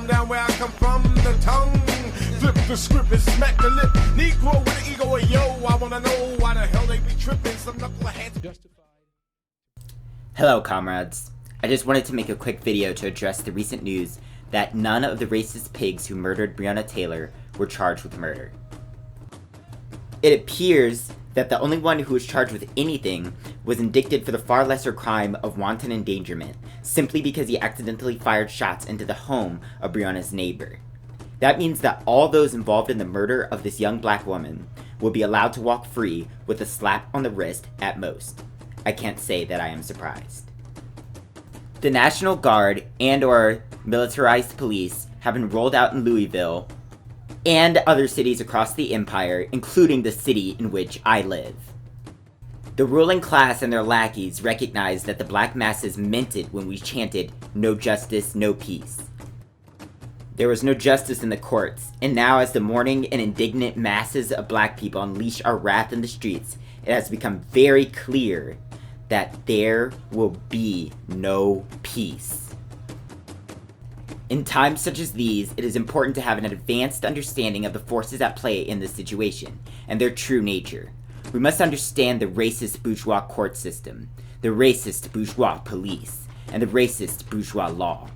down where I come from, the tongue. Flip the script and smack the lip. Negro with an ego and yo, I wanna know why the hell they be tripping. Some knuckleheads justified. Hello comrades. I just wanted to make a quick video to address the recent news that none of the racist pigs who murdered Breonna Taylor were charged with murder. It appears that the only one who was charged with anything was indicted for the far lesser crime of wanton endangerment, simply because he accidentally fired shots into the home of Breonna's neighbor. That means that all those involved in the murder of this young black woman will be allowed to walk free with a slap on the wrist at most. I can't say that I am surprised. The National Guard and/or militarized police have been rolled out in Louisville and other cities across the empire, including the city in which I live. The ruling class and their lackeys recognized that the black masses meant it when we chanted, "No justice, no peace." There was no justice in the courts, and now as the mourning and indignant masses of black people unleash our wrath in the streets, it has become very clear that there will be no peace. In times such as these, it is important to have an advanced understanding of the forces at play in this situation, and their true nature. We must understand the racist bourgeois court system, the racist bourgeois police, and the racist bourgeois law.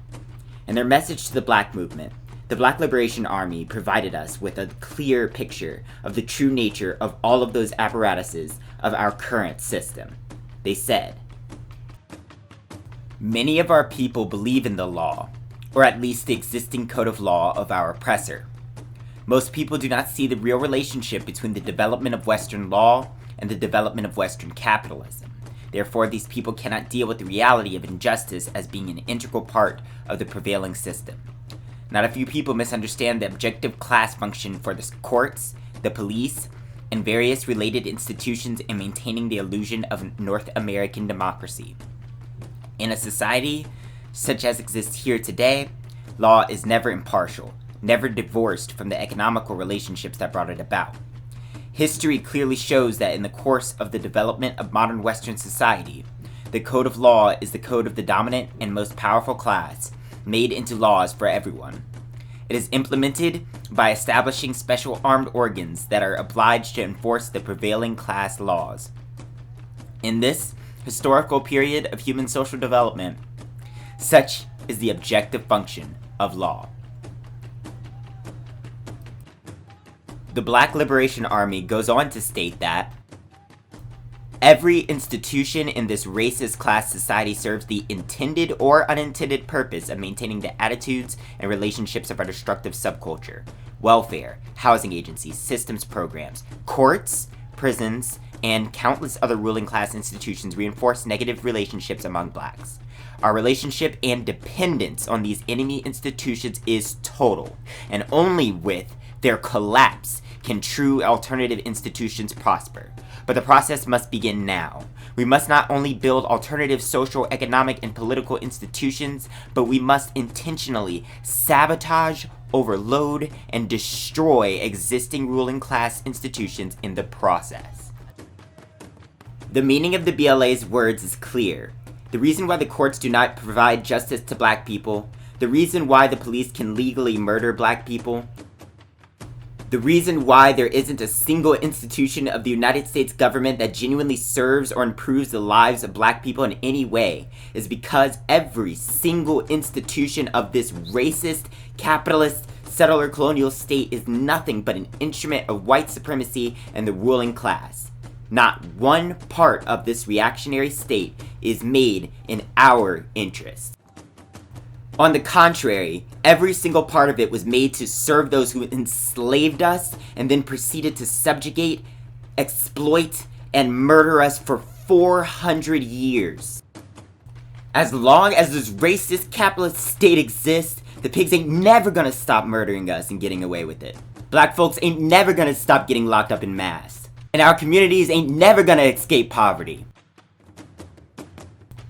In their message to the black movement, the Black Liberation Army provided us with a clear picture of the true nature of all of those apparatuses of our current system. They said, "Many of our people believe in the law, or at least the existing code of law of our oppressor. Most people do not see the real relationship between the development of Western law and the development of Western capitalism. Therefore, these people cannot deal with the reality of injustice as being an integral part of the prevailing system. Not a few people misunderstand the objective class function for the courts, the police, and various related institutions in maintaining the illusion of North American democracy. In a society such as exists here today, law is never impartial, never divorced from the economical relationships that brought it about. History clearly shows that in the course of the development of modern Western society, the code of law is the code of the dominant and most powerful class, made into laws for everyone. It is implemented by establishing special armed organs that are obliged to enforce the prevailing class laws. In this historical period of human social development, such is the objective function of law." The Black Liberation Army goes on to state that every institution in this racist class society serves the intended or unintended purpose of maintaining the attitudes and relationships of our destructive subculture. Welfare, housing agencies, systems programs, courts, prisons, and countless other ruling class institutions reinforce negative relationships among blacks. Our relationship and dependence on these enemy institutions is total, and only with their collapse can true alternative institutions prosper. But the process must begin now. We must not only build alternative social, economic, and political institutions, but we must intentionally sabotage, overload, and destroy existing ruling class institutions in the process. The meaning of the BLA's words is clear. The reason why the courts do not provide justice to black people, the reason why the police can legally murder black people, the reason why there isn't a single institution of the United States government that genuinely serves or improves the lives of black people in any way is because every single institution of this racist, capitalist, settler colonial state is nothing but an instrument of white supremacy and the ruling class. Not one part of this reactionary state is made in our interest. On the contrary, every single part of it was made to serve those who enslaved us and then proceeded to subjugate, exploit, and murder us for 400 years. As long as this racist capitalist state exists, the pigs ain't never gonna stop murdering us and getting away with it. Black folks ain't never gonna stop getting locked up in mass. And our communities ain't never gonna escape poverty.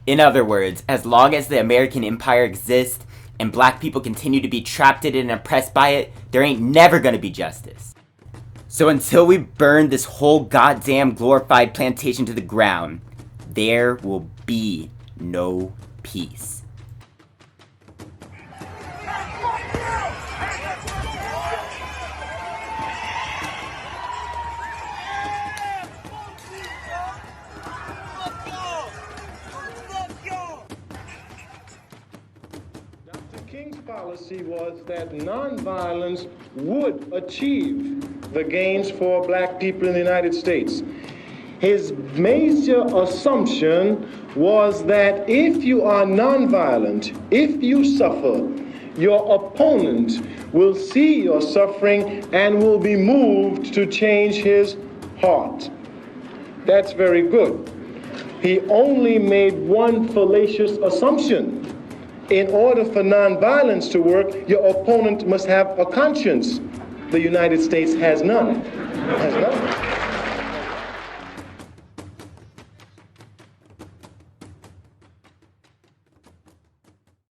In other words, as long as the American empire exists and black people continue to be trapped in it and oppressed by it, there ain't never gonna be justice. So until we burn this whole goddamn glorified plantation to the ground, there will be no peace. policy was that nonviolence would achieve the gains for black people in the United States. His major assumption was that if you are nonviolent, if you suffer, your opponent will see your suffering and will be moved to change his heart. That's very good. He only made one fallacious assumption. In order for nonviolence to work, your opponent must have a conscience. The United States has none. Has none.